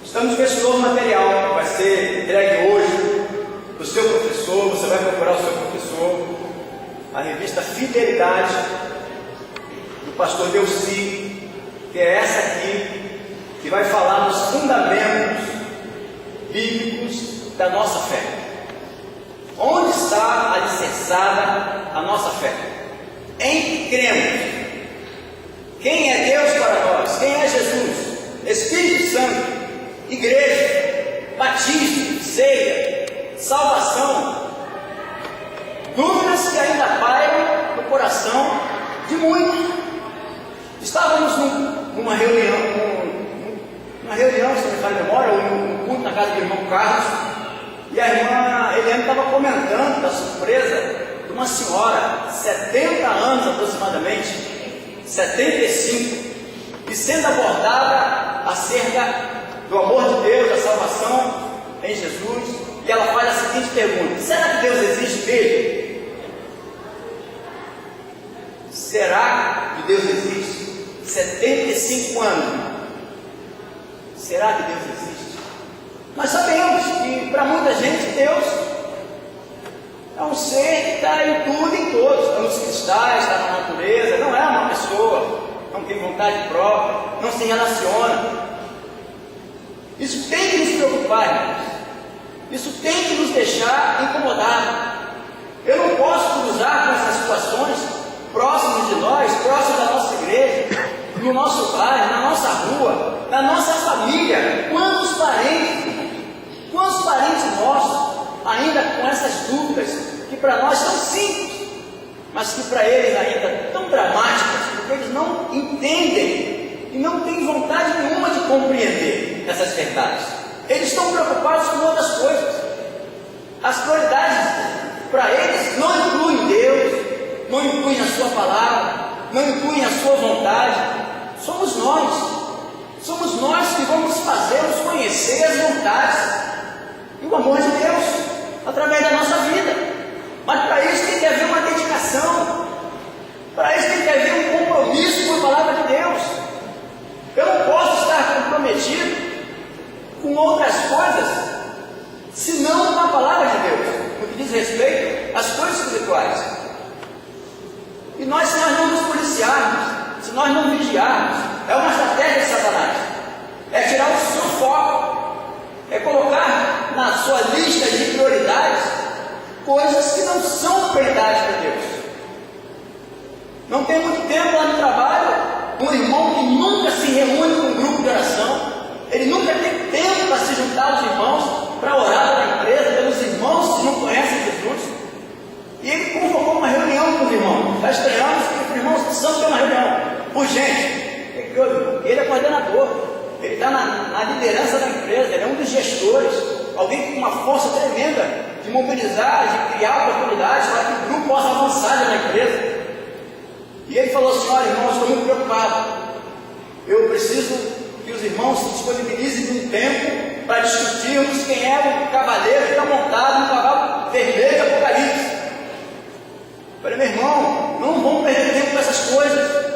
Estamos com esse novo material que vai ser entregue hoje do seu professor. Você vai procurar o seu professor, a revista Fidelidade, do pastor Delci, que é essa aqui, que vai falar dos fundamentos bíblicos da nossa fé. Onde está alicerçada a nossa fé? Em que cremos? Quem é Deus para nós? Quem é Jesus? Espírito Santo, igreja, batismo, ceia, salvação. Dúvidas que ainda pairam no coração de muitos. Estávamos numa reunião, se não me falha a memória, ou num culto na casa do irmão Carlos, e a irmã Eliane estava comentando da surpresa de uma senhora, 70 anos aproximadamente, 75, e sendo abordada acerca do amor de Deus, da salvação em Jesus, e ela faz a seguinte pergunta: será que Deus existe mesmo? Será que Deus existe? 75 anos. Será que Deus existe? Nós sabemos que para muita gente Deus é um ser que está em tudo e em todos, está nos cristais, está na natureza, não é uma pessoa, não tem vontade própria, não se relaciona. Isso tem que nos preocupar, irmãos. Isso tem que nos deixar incomodados. Eu não posso cruzar com essas situações próximas de nós, próximas da nossa igreja, no nosso bairro, na nossa rua, na nossa família. Quantos parentes nossos ainda com essas dúvidas que para nós são simples, mas que para eles ainda tão dramáticas, porque eles não entendem e não têm vontade nenhuma de compreender essas verdades. Eles estão preocupados com outras coisas. As prioridades para eles não incluem Deus, não incluem a sua palavra, não incluem a sua vontade. Somos nós que vamos fazê-los conhecer as vontades e o amor de Deus através da nossa vida. Mas para isso tem que haver uma dedicação, para isso tem que haver um compromisso com a palavra de Deus. Eu não posso estar comprometido com outras coisas, senão com a palavra de Deus, no que diz respeito às coisas espirituais. E se nós não nos policiarmos, se nós não vigiarmos, é uma estratégia de Satanás, é tirar o seu foco, é colocar na sua lista de prioridades coisas que não são prioridades para Deus. Não tem muito tempo lá no trabalho, um irmão que nunca se reúne com um grupo de oração, ele nunca tem tempo para se juntar aos irmãos, para orar pela empresa, pelos irmãos que não conhecem Jesus. E ele convocou uma reunião com os irmãos. Já estreamos que os irmãos precisam ter uma reunião urgente. Ele é coordenador, ele está na liderança da empresa, ele é um dos gestores, alguém com uma força tremenda de mobilizar, de criar oportunidades para que o grupo possa avançar na empresa. E ele falou assim: olha, irmãos, estou muito preocupado, eu preciso que os irmãos se disponibilizem um tempo para discutirmos quem é o cavaleiro que está montado no cavalo vermelho de Apocalipse. Eu falei: meu irmão, não vamos perder tempo com essas coisas.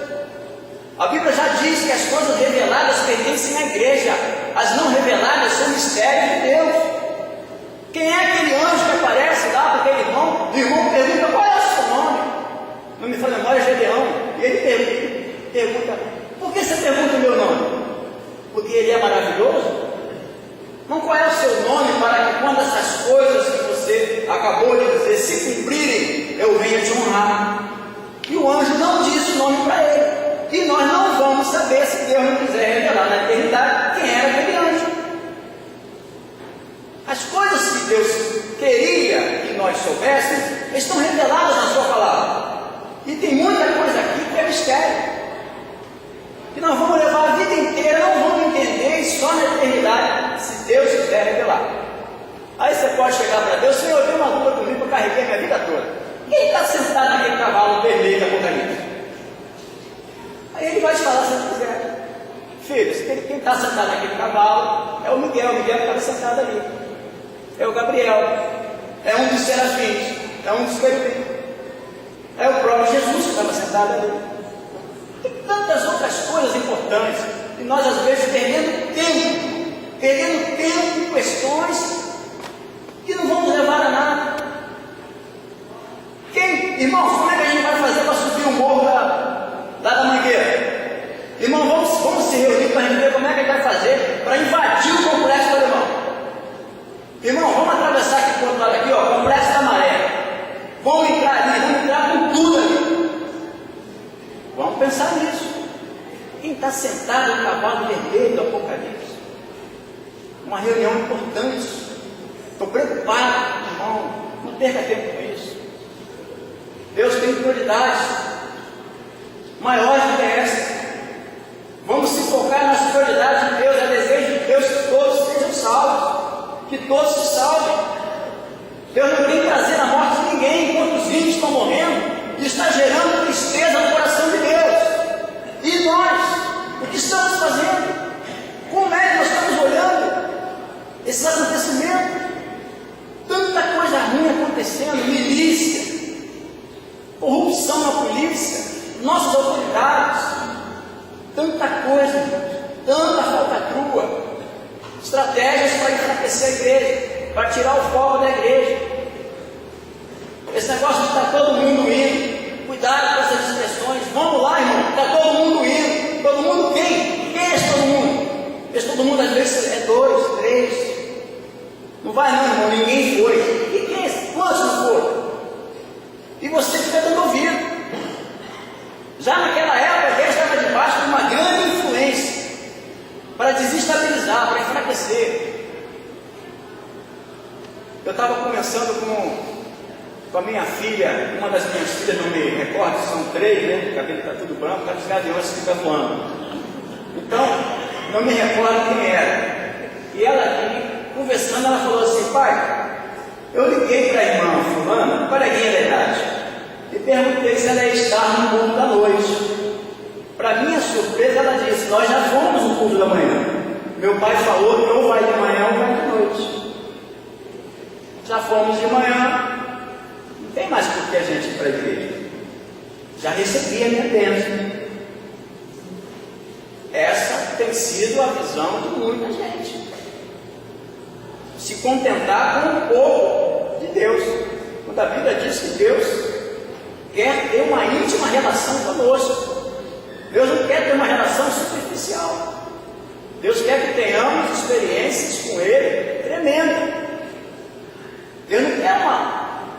A Bíblia já diz que as coisas reveladas pertencem à igreja, as não reveladas são mistérios de Deus. Quem é aquele anjo que aparece lá para aquele irmão? O irmão pergunta: qual é o seu nome? Não me fala a memória, Gedeão. E ele pergunta: por que você pergunta o meu nome? Porque ele é maravilhoso? Não, qual é o seu nome, para que quando essas coisas que você acabou de dizer se cumprirem, eu venha te honrar? E o anjo não disse o nome para ele. E nós não vamos saber, se Deus não quiser revelar na eternidade, quem era aquele anjo. As coisas que Deus queria que nós soubéssemos estão reveladas na sua palavra. E tem muita coisa aqui que é mistério, que nós vamos levar a vida inteira, não vamos entender, e só na eternidade, se Deus quiser revelar. Aí você pode chegar para Deus: Senhor, eu tenho uma dúvida comigo, eu carreguei minha vida toda. Quem está sentado naquele cavalo vermelho de Apocalipse? Aí ele vai te falar se ele quiser: filho, quem está sentado naquele cavalo é o Miguel que estava sentado ali, é o Gabriel, é um dos serafins, é um dos querubins, é o próprio Jesus que estava sentado ali. E tantas outras coisas importantes. E nós às vezes perdendo tempo em questões que não vão nos levar a nada. Irmãos, como é que a gente vai fazer para subir o morro lá da Mangueira? Irmão, vamos se reunir para a gente ver como é que a gente vai fazer para invadir o complexo do Alemão. Irmão, vamos atravessar aqui por outro lado aqui, ó, complexo da Maré. Vamos entrar ali, vamos entrar com tudo ali. Vamos pensar nisso. Quem está sentado no cavalo vermelho do Apocalipse? Uma reunião importante. Estou preocupado, irmão. Não perca tempo com isso. Deus tem prioridades maiores do que essa. Vamos se focar nas prioridades de Deus. É desejo de Deus que todos sejam salvos, que todos se salvem. Deus não tem prazer na morte de ninguém, enquanto os 20 estão morrendo, e está gerando tristeza no coração de Deus. E nós, o que estamos fazendo? Como é que nós estamos olhando esses acontecimentos? Tanta coisa ruim acontecendo, milícia, corrupção na polícia, nossas autoridades, tanta coisa, tanta falcatrua, estratégias para enfraquecer a igreja, para tirar o foco da igreja. Esse negócio de estar todo mundo indo, cuidado com essas expressões. Vamos lá, irmão, está todo mundo indo. Todo mundo quem? Quem é esse todo mundo? Esse todo mundo às vezes é 2, 3. Não vai não, irmão, ninguém foi. E quem é esse? Quantos não foram? E você fica dando ouvido. Já naquela época, a igreja estava debaixo de uma grande influência para desestabilizar, para enfraquecer. Eu estava conversando com a minha filha, uma das minhas filhas, não me recordo, são 3, né? O cabelo está tudo branco, está dos gaviões que fica voando. Então, não me recordo quem era. E ela aqui, conversando, ela falou assim: pai, eu liguei para a irmã fulana, coleguinha da idade, e perguntei se ela ia estar no culto da noite. Para minha surpresa, ela disse: nós já fomos no culto da manhã. Meu pai falou que ou vai de manhã ou vai de noite. Já fomos de manhã, não tem mais por que a gente ir para a igreja. Já recebi a minha bênção. Essa tem sido a visão de muita gente. Se contentar com um pouco de Deus. Quando a Bíblia diz que Deus quer ter uma íntima relação conosco. Deus não quer ter uma relação superficial. Deus quer que tenhamos experiências com Ele tremendas. Deus não quer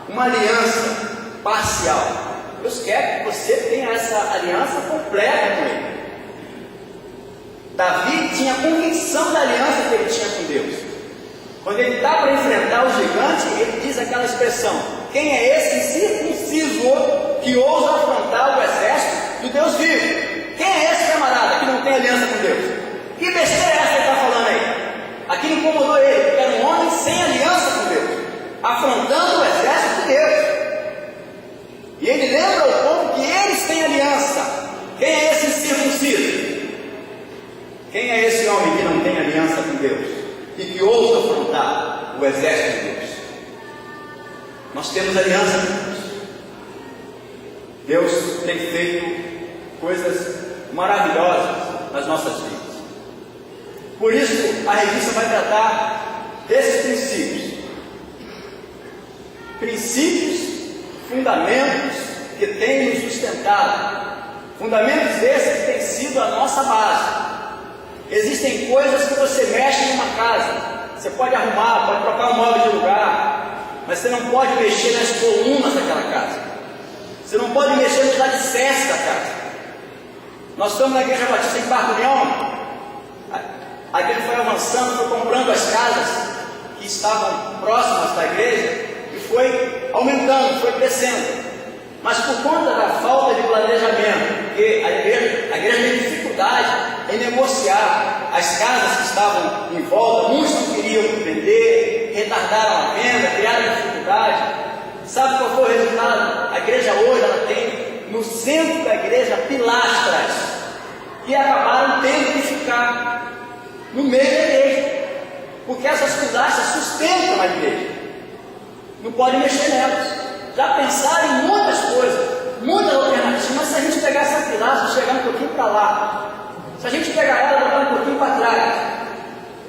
uma aliança parcial. Deus quer que você tenha essa aliança completa com Ele. Davi tinha convicção da aliança que ele tinha com Deus. Quando ele está para enfrentar o gigante, ele diz aquela expressão: quem é esse incircunciso que ousa afrontar o exército do Deus vivo? Quem é esse camarada que não tem aliança com Deus? Que besteira é essa que ele está falando aí? Aquilo incomodou ele, porque era um homem sem aliança com Deus, afrontando o exército de Deus. E ele lembra ao povo que eles têm aliança. Quem é esse incircunciso? Quem é esse homem que não tem aliança com Deus e que ousa afrontar o exército de Deus? Nós temos aliança com Deus. Deus tem feito coisas maravilhosas nas nossas vidas. Por isso, a revista vai tratar desses princípios. Princípios, fundamentos que têm nos sustentado. Fundamentos esses que têm sido a nossa base. Existem coisas que você mexe em uma casa. Você pode arrumar, pode trocar um móvel de lugar, mas você não pode mexer nas colunas daquela casa. Você não pode mexer nos alicerces da casa. Nós estamos na Igreja Batista em Parque União. A igreja foi avançando, foi comprando as casas que estavam próximas da igreja e foi aumentando, foi crescendo. Mas por conta da falta de planejamento, porque a igreja tem dificuldade em negociar as casas que estavam em volta, muitos não queriam vender, retardaram a venda, criaram dificuldade. Sabe qual foi o resultado? A igreja hoje ela tem no centro da igreja pilastras que acabaram tendo que ficar no meio da igreja, porque essas pilastras sustentam a igreja, não pode mexer nelas. Já pensaram em muitas coisas, muitas alternativas, mas se a gente pegar essa pilastra e chegar um pouquinho para lá, Se a gente pegar ela, botar um pouquinho para trás,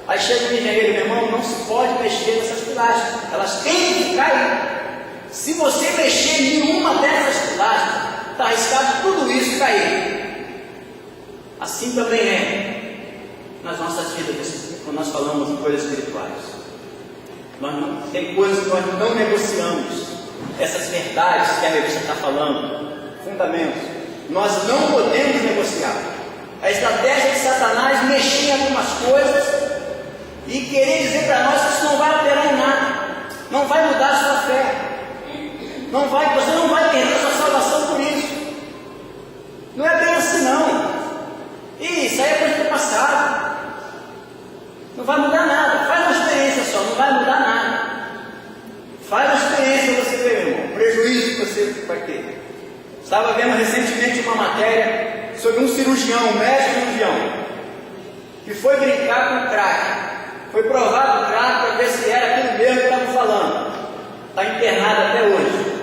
aí chega o engenheiro, meu irmão, não se pode mexer nessas pilastras, elas têm que cair. Se você mexer em uma dessas pilastras, está arriscado tudo isso cair. Assim também é nas nossas vidas, quando nós falamos de coisas espirituais. Tem coisas que nós não negociamos, essas verdades que a revista está falando, fundamentos, nós não podemos negociar. A estratégia de Satanás mexer em algumas coisas e querer dizer para nós que isso não vai alterar em nada, não vai mudar a sua fé, você não vai perder a sua salvação por isso. Não é bem assim não. Isso aí é coisa do passado. Não vai mudar nada. Faz uma experiência só, não vai mudar nada. Faz uma experiência para você ver, irmão, o prejuízo que você vai ter. Estava vendo recentemente uma matéria sobre um cirurgião, um médico cirurgião, que foi brincar com crack. Foi provado o crack para ver se era aquilo mesmo que estavam falando. Está internado até hoje.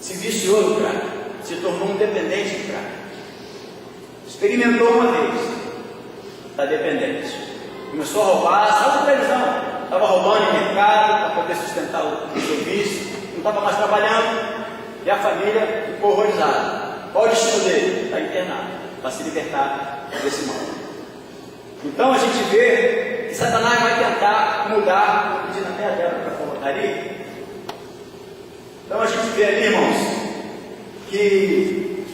Se viciou no crack, se tornou um dependente de crack. Experimentou uma vez, está dependente. Começou a roubar, saiu da televisão, estava roubando em mercado para poder sustentar o seu vício, não estava mais trabalhando, e a família ficou horrorizada. Qual o destino dele? Está internado, para se libertar desse mal. Então a gente vê que Satanás vai tentar mudar, estou pedindo até a dela para colocar ali. Então a gente vê ali, irmãos, que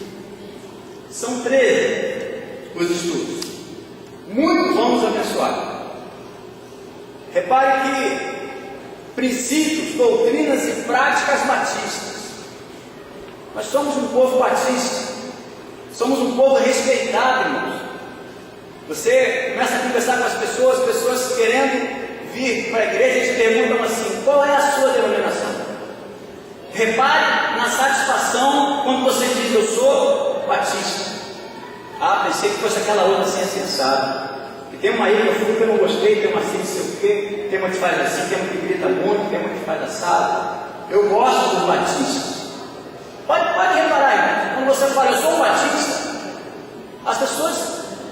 são 13 os estudos. Muitos vamos abençoar. Repare que princípios, doutrinas e práticas batistas. Nós somos um povo batista. Somos um povo respeitado, irmãos. Você começa a conversar com as pessoas querendo vir para a igreja e te perguntam assim: qual é a sua denominação? Repare na satisfação quando você diz: eu sou batista. Ah, pensei que fosse aquela outra assim, assensada. E tem uma aí que eu fui que eu não gostei, tem uma assim, não sei o quê, tem uma que faz assim, tem uma que grita muito, tem uma que faz assado. Eu gosto dos batistas. Pode reparar, irmãos, quando você fala: eu sou um batista, as pessoas,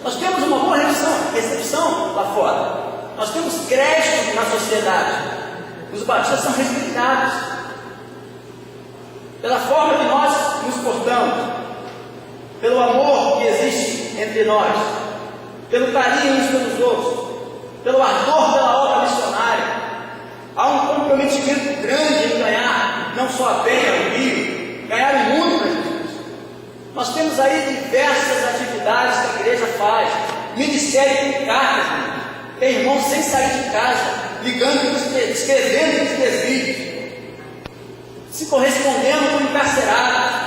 nós temos uma boa recepção lá fora. Nós temos crédito na sociedade. Os batistas são respeitados pela forma que nós nos portamos, pelo amor que existe entre nós, pelo carinho uns pelos outros, pelo ardor pela obra missionária. Há um comprometimento grande em ganhar não só a Penha, o Rio, ganhar o mundo para Jesus. Nós temos aí diversas atividades que a igreja faz, ministério com cartas, tem irmãos sem sair de casa, ligando, escrevendo presídios, se correspondendo com encarcerados.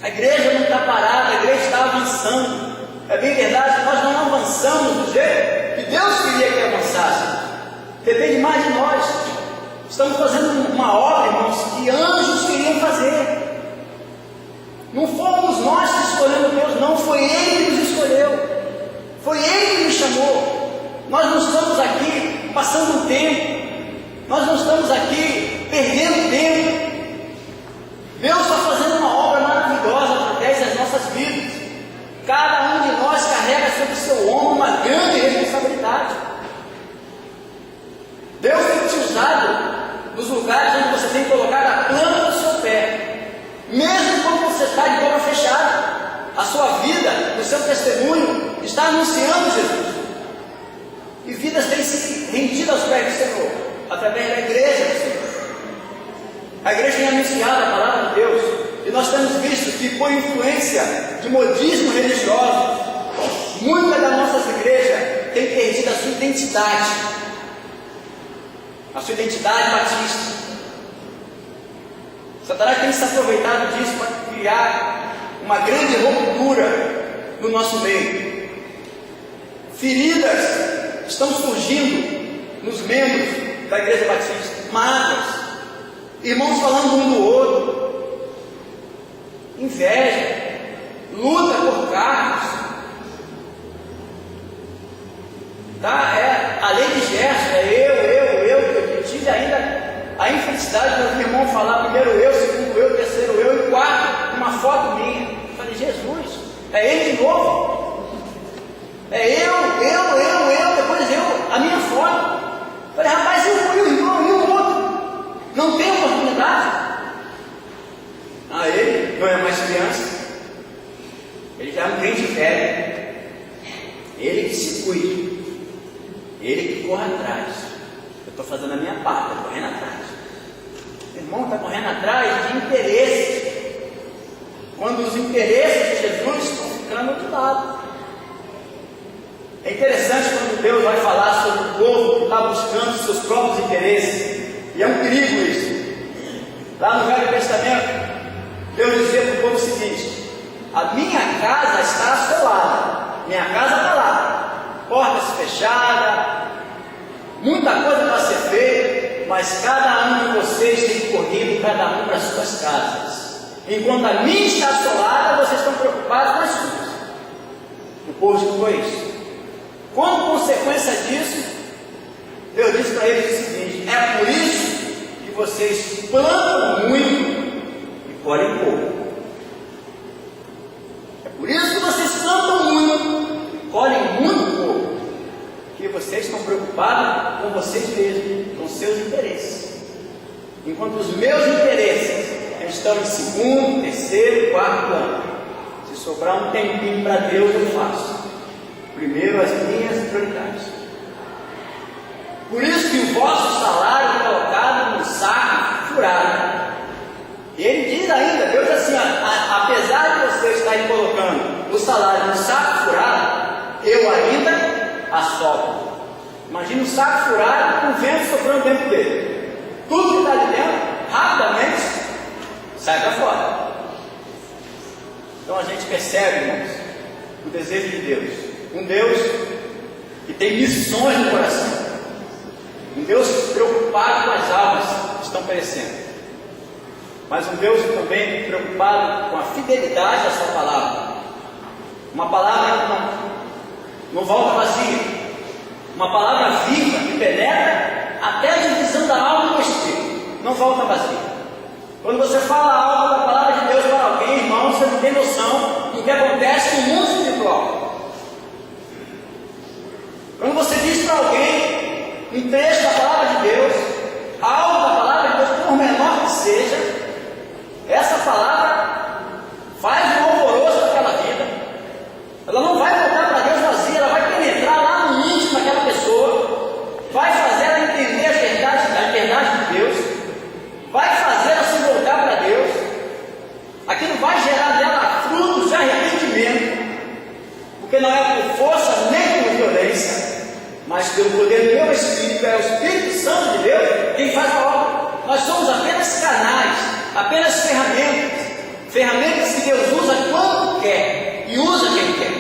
A igreja não está parada, a igreja está avançando. É bem verdade que nós não avançamos do jeito que Deus queria que avançássemos. Depende mais de nós. Estamos fazendo uma obra, irmãos, que anjos queriam fazer. Não fomos nós que escolhemos Deus, não, foi Ele que nos escolheu. Foi Ele que nos chamou. Nós não estamos aqui passando o tempo. Nós não estamos aqui perdendo tempo. Deus está fazendo uma obra maravilhosa através das nossas vidas. Cada um de nós carrega sobre o seu ombro uma grande responsabilidade. Deus tem te usado nos lugares onde você tem colocado a planta do seu pé. Mesmo quando você está de boca fechada, a sua vida, o seu testemunho está anunciando Jesus. E vidas têm se rendido aos pés do Senhor, através da igreja do Senhor. A igreja tem anunciado a palavra de Deus, e nós temos visto que, por influência de modismo religioso, muitas das nossas igrejas têm perdido a sua identidade batista. Satanás tem se aproveitado disso para criar uma grande ruptura no nosso meio. Feridas estão surgindo nos membros da igreja batista, mágoas, irmãos falando um do outro, inveja, luta por cargos, tá? A lei de Gerson, eu tive ainda a infelicidade de ouvir o irmão falar primeiro eu, segundo eu, terceiro eu e quarto, uma foto minha. Eu falei: Jesus, É ele de novo. É eu, depois eu, a minha foto. Falei, rapaz, e o irmão, e o outro? Não tem oportunidade? Ele não é mais criança. Ele já é um crente velho. Ele que se cuide. Ele que corre atrás. Eu estou fazendo a minha parte, estou correndo atrás. O irmão está correndo atrás de interesses. Quando os interesses de Jesus estão ficando de lado. É interessante quando Deus vai falar sobre o povo que está buscando seus próprios interesses. E é um perigo isso. Lá no Velho Testamento, Deus dizia para o povo o seguinte: a minha casa está assolada. Minha casa está lá. Portas fechadas. Muita coisa para ser feita. Mas cada um de vocês tem corrido, cada um para as suas casas. Enquanto a minha está assolada, vocês estão preocupados com as suas. O povo escutou isso. Como consequência disso, Deus disse para eles o seguinte: é por isso que vocês plantam muito e colhem pouco. É por isso que vocês plantam muito e colhem muito pouco. Porque vocês estão preocupados com vocês mesmos, com seus interesses. Enquanto os meus interesses estão em segundo, terceiro, quarto plano. Se sobrar um tempinho para Deus, eu faço. Primeiro as minhas prioridades. Por isso que o vosso salário é colocado no saco furado. E ele diz ainda, Deus diz assim: apesar de você estar colocando o salário no saco furado, eu ainda assopro. Imagina um saco furado com o vento soprando dentro dele. Tudo que está ali dentro, rapidamente, sai para fora. Então a gente percebe, irmãos, o desejo de Deus. Um Deus que tem missões no coração. Um Deus preocupado com as almas que estão perecendo. Mas um Deus também preocupado com a fidelidade da sua palavra. Uma palavra que não volta vazia. Uma palavra viva que penetra até a divisão da alma e do espírito. Não volta vazia. Quando você fala algo da palavra de Deus para alguém, irmão, você não tem noção do que acontece no mundo espiritual. Quando você diz para alguém um trecho da palavra de Deus, algo da palavra de Deus, por menor que seja, essa palavra faz um alvoroço naquela vida. Ela não vai voltar para Deus vazia, ela vai penetrar lá no íntimo daquela pessoa, vai fazer ela entender a verdade de Deus, vai fazer ela se voltar para Deus. Aquilo vai gerar nela frutos de arrependimento, porque não é por força nem por violência, mas pelo poder do meu Espírito. É o Espírito Santo de Deus quem faz a obra. Nós somos apenas canais, apenas ferramentas que Deus usa quando quer e usa quem quer.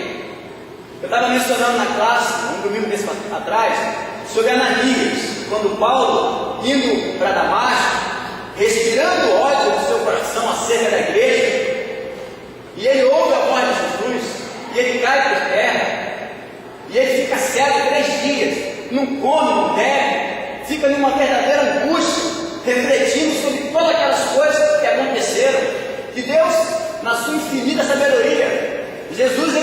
Eu estava mencionando na classe, um domingo desse atrás, sobre Ananias, quando Paulo, indo para Damasco, respirando ódio do seu coração acerca da igreja, e ele ouve a voz de Jesus, e ele cai por terra, e ele fica cego 3 dias, não come, não bebe, fica numa verdadeira angústia, refletindo sobre todas aquelas coisas que aconteceram, que Deus, na sua infinita sabedoria, Jesus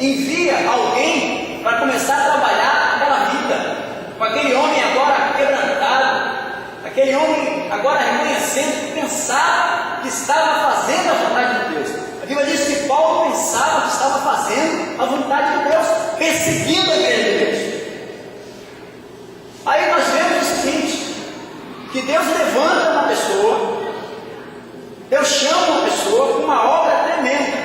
envia alguém para começar a trabalhar aquela vida, com aquele homem agora quebrantado, aquele homem agora reconhecendo que pensava que estava fazendo a vontade de Deus. A Bíblia diz que Paulo pensava que estava fazendo a vontade de Deus, perseguindo a igreja de Deus. Aí nós vemos o seguinte, que Deus levanta uma pessoa, Deus chama uma pessoa com uma obra tremenda: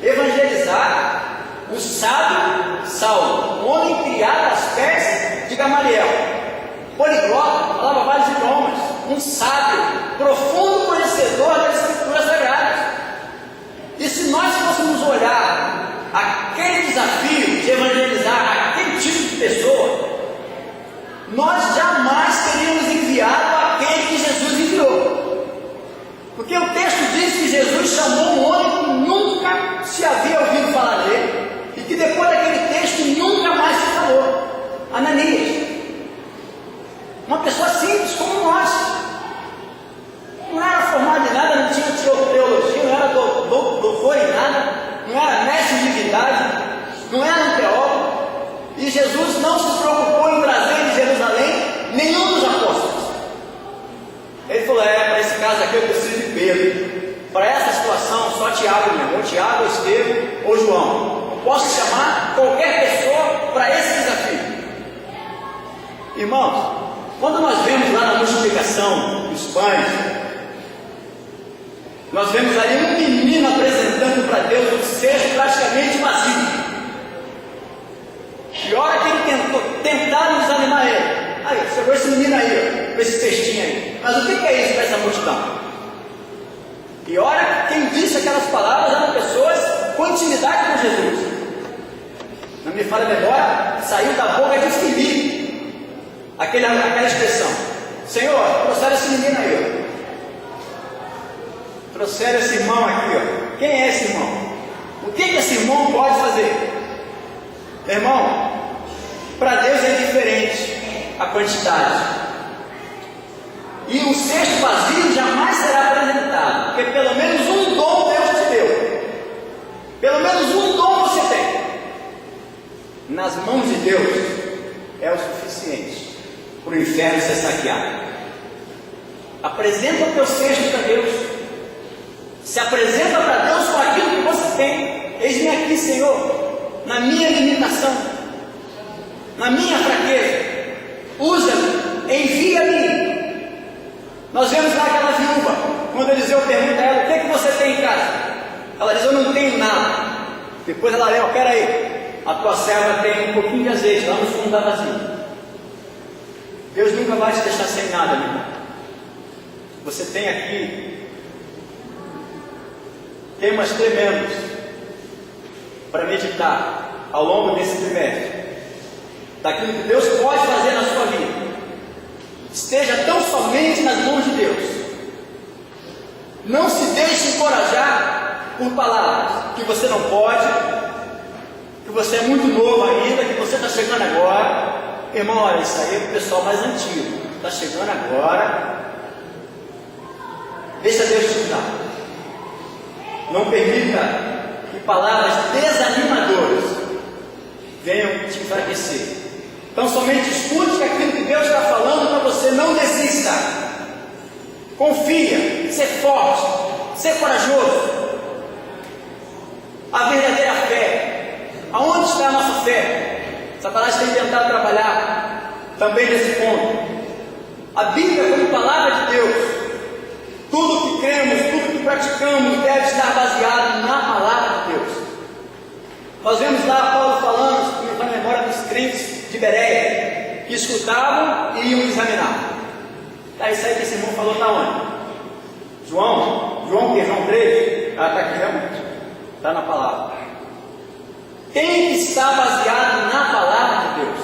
evangelizar o sábio Saulo, um homem criado aos pés de Gamaliel, poliglota, falava vários idiomas, um sábio, profundo conhecedor das Escrituras Sagradas. E se nós fôssemos olhar aquele desafio de evangelizar aquele tipo de pessoa, nós jamais teríamos enviado aquele que Jesus enviou. Porque o texto diz que Jesus chamou um homem que nunca se havia ouvido falar dele, e que depois daquele texto nunca mais se falou: Ananias. Uma pessoa simples como nós, não era formado em nada, não tinha teologia, não era doutor em nada, não era Jesus não se preocupou em trazer de Jerusalém nenhum dos apóstolos. Ele falou: para esse caso aqui eu preciso de Pedro. Para essa situação, só Tiago mesmo, ou Tiago, ou Estevão, ou João. Eu posso chamar qualquer pessoa para esse desafio. Irmãos, quando nós vemos lá na multiplicação dos pães, nós vemos ali um menino apresentando para Deus um cesto praticamente vazio. E a hora que ele tentaram desanimar ele. Aí, chegou esse menino aí, com esse cestinho aí. Mas o que é isso para essa multidão? E olha, quem disse aquelas palavras eram pessoas com intimidade com Jesus. Não me falha a memória, saiu da boca de Filipe aquela expressão: Senhor, trouxeram esse menino aí, ó. Trouxeram esse irmão aqui, ó. Quem é esse irmão? O que esse irmão pode fazer? Meu irmão, para Deus é diferente a quantidade. E um cesto vazio jamais será apresentado, porque pelo menos um dom Deus te deu. Pelo menos um dom você tem. Nas mãos de Deus é o suficiente para o inferno ser saqueado. Apresenta o teu cesto para Deus. Se apresenta para Deus com aquilo que você tem. Eis-me aqui, Senhor, na minha limitação, na minha fraqueza. Usa-me, envia-me. Nós vemos lá aquela viúva, quando Eliseu pergunta a ela: o que é que você tem em casa? Ela diz: eu não tenho nada. Depois ela lembra: espera aí, a tua serva tem um pouquinho de azeite lá no fundo da vasilha. Deus nunca vai te deixar sem nada, meu irmão. Você tem aqui temas tremendos para meditar ao longo desse trimestre, daquilo que Deus pode fazer na sua vida. Esteja tão somente nas mãos de Deus. Não se deixe encorajar por palavras que você não pode, que você é muito novo ainda, que você está chegando agora. Irmão, olha, isso aí é o pessoal mais antigo. Está chegando agora. Deixa Deus te dar. Não permita que palavras desanimadoras venham te enfraquecer. Então somente escute aquilo que Deus está falando para você. Não desista. Confia, ser forte, ser corajoso. A verdadeira fé. Aonde está a nossa fé? Satanás tem tentado trabalhar também nesse ponto. A Bíblia, como palavra de Deus, tudo que cremos, tudo que praticamos deve estar baseado na palavra de Deus. Nós vemos lá Paulo falando, se me faz memória, dos crentes de Bereia, que escutavam e iam examinar. Tá, isso aí que esse irmão falou está onde? João 3? Está aqui realmente, está na palavra. Tem que estar baseado na palavra de Deus.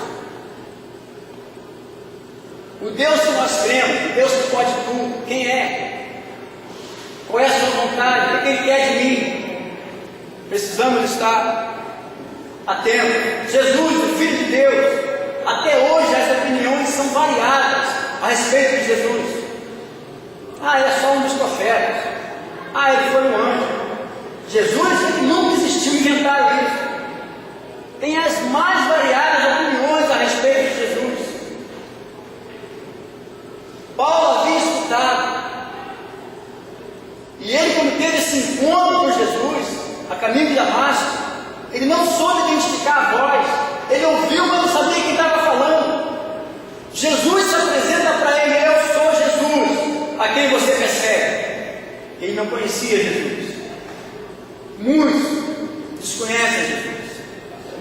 O Deus que nós cremos, o Deus que pode tudo, quem é? Qual é a sua vontade? O que Ele quer de mim? Precisamos estar atentos. Jesus, o Filho de Deus. Até hoje as opiniões são variadas a respeito de Jesus. Ele é só um dos profetas. Ele foi um anjo. Jesus, ele nunca existiu, inventaram isso. Tem as mais variadas opiniões a respeito de Jesus. Paulo havia escutado. E ele, quando teve esse encontro com Jesus, a caminho de Damasco, ele não soube identificar a voz. Ele ouviu, mas não sabia quem estava falando. Jesus se apresenta para ele: eu sou Jesus, a quem você persegue. Ele não conhecia Jesus. Muitos desconhecem Jesus.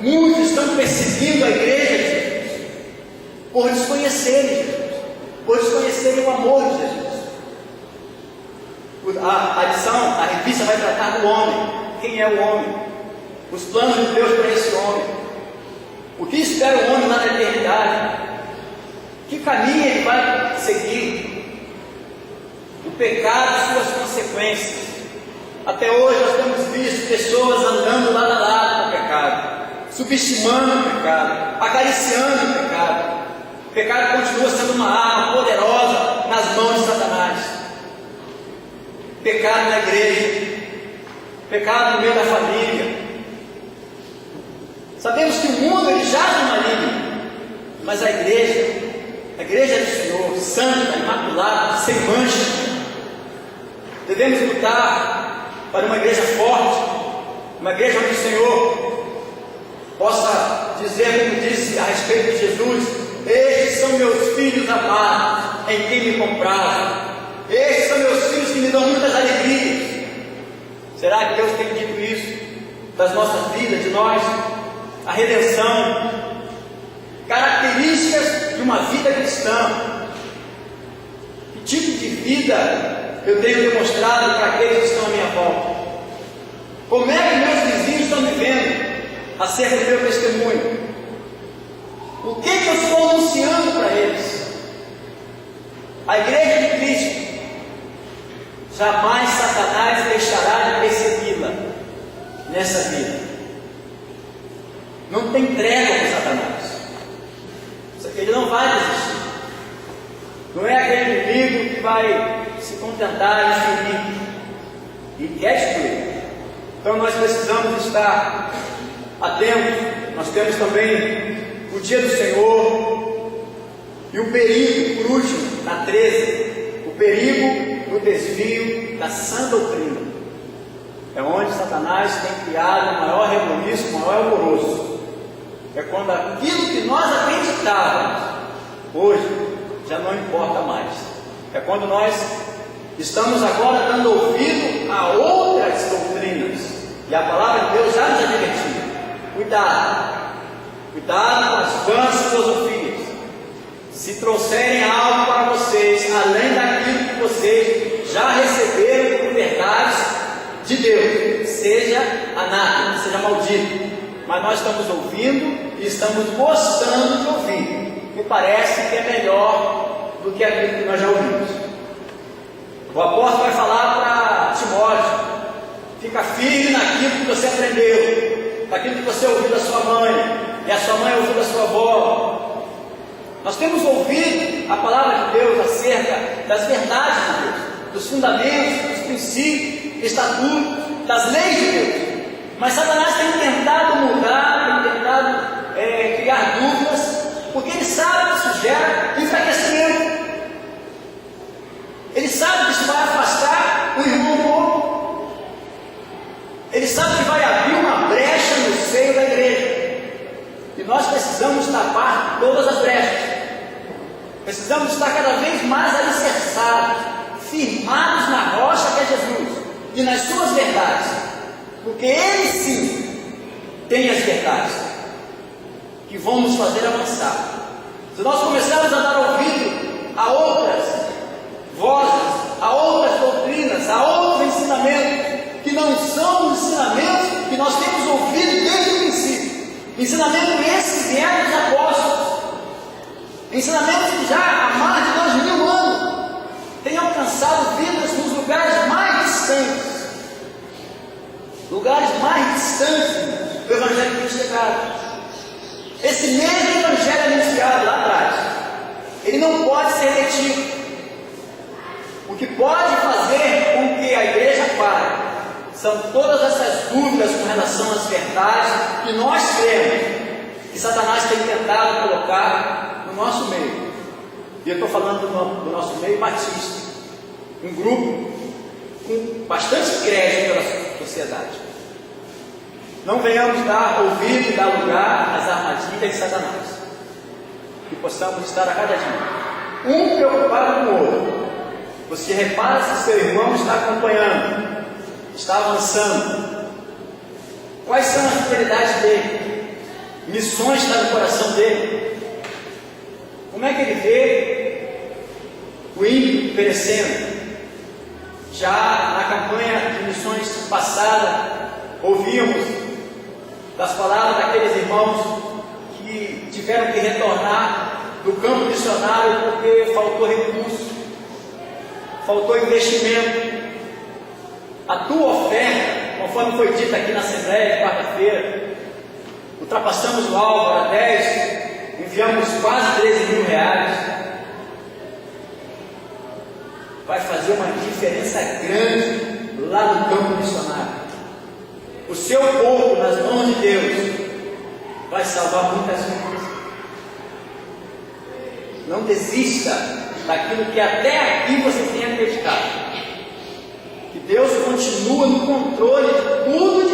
Muitos estão perseguindo a igreja de Jesus por desconhecerem Jesus, por desconhecerem o amor de Jesus. A revista vai tratar do homem. Quem é o homem? Os planos de Deus para esse homem. O que espera o homem lá na eternidade? Que caminho ele vai seguir? O pecado e suas consequências. Até hoje nós temos visto pessoas andando lado a lado com o pecado, subestimando o pecado, acariciando o pecado. O pecado continua sendo uma arma poderosa nas mãos de Satanás. Pecado na igreja, pecado no meio da família, Sabemos que o mundo ele jaz no maligno, mas a igreja do Senhor, santa, imaculada, sem mancha, devemos lutar para uma igreja forte, uma igreja onde o Senhor possa dizer, como disse a respeito de Jesus: estes são meus filhos amados, em quem me compraram. Estes são meus filhos que me dão muitas alegrias. Será que Deus tem dito isso das nossas vidas, de nós? A redenção, características de uma vida cristã. Que tipo de vida eu tenho demonstrado para aqueles que estão à minha volta? Como é que meus vizinhos estão me vendo acerca do meu testemunho? O que eu estou anunciando para eles? A igreja de Cristo, jamais Satanás deixará de persegui-la nessa vida. Não tem trégua com Satanás. Ele não vai desistir. Não é aquele inimigo que vai se contentar em ferir e quer destruir. Então nós precisamos estar atentos. Nós temos também o dia do Senhor e o perigo, por último, na 13, o perigo do desvio da sã doutrina. É onde Satanás tem criado o maior rebuliço, o maior alvoroço. É quando aquilo que nós acreditávamos hoje já não importa mais. É quando nós estamos agora dando ouvido a outras doutrinas. E a palavra de Deus já nos advertiu: cuidado com as vãs filosofias. Se trouxerem algo para vocês além daquilo que vocês já receberam como verdades de Deus, seja anátema, seja maldito. Mas nós estamos ouvindo e estamos gostando de ouvir, que parece que é melhor do que aquilo que nós já ouvimos. O apóstolo vai falar para Timóteo: fica firme naquilo que você aprendeu, naquilo que você ouviu da sua mãe, e a sua mãe ouviu da sua avó. Nós temos ouvido a palavra de Deus acerca das verdades de Deus, dos fundamentos, dos princípios, estatutos, das leis de Deus. Mas Satanás tem tentado mudar, tem tentado criar dúvidas, porque ele sabe que isso gera enfraquecimento. Ele sabe que isso vai afastar o irmão do outro. Ele sabe que vai abrir uma brecha no seio da igreja. E nós precisamos tapar todas as brechas. Precisamos estar cada vez mais alicerçados, firmados na rocha que é Jesus e nas suas verdades. Porque Ele sim tem as verdades que vão nos fazer avançar. Se nós começarmos a dar ouvido a outras vozes, a outras doutrinas, a outros ensinamentos, que não são os ensinamentos que nós temos ouvido desde o princípio, ensinamento esse que vieram dos apóstolos, ensinamentos que já há mais de 2000 anos têm alcançado vidas nos lugares mais distantes. Lugares mais distantes do Evangelho que nos chegado. Esse mesmo Evangelho anunciado lá atrás, ele não pode ser retido. O que pode fazer com que a igreja pare são todas essas dúvidas com relação às verdades que nós cremos, que Satanás tem tentado colocar no nosso meio. E eu estou falando do nosso meio batista, um grupo com bastante crédito pela sociedade. Não venhamos dar ouvido e dar lugar às armadilhas de Satanás. Que possamos estar a cada dia um preocupado com o outro. Você repara se seu irmão está acompanhando, está avançando. Quais são as prioridades dele? Missões estão no coração dele. Como é que ele vê o ímpio perecendo? Já na campanha de missões passada, ouvíamos das palavras daqueles irmãos que tiveram que retornar do campo missionário porque faltou recurso, faltou investimento. A tua oferta, conforme foi dito aqui na Assembleia de quarta-feira, ultrapassamos o alvo, era 10, enviamos quase 13 mil reais. Vai fazer uma diferença grande lá no campo missionário. O seu corpo nas mãos de Deus vai salvar muitas vidas. Não desista daquilo que até aqui você tem acreditado. Que Deus continua no controle de tudo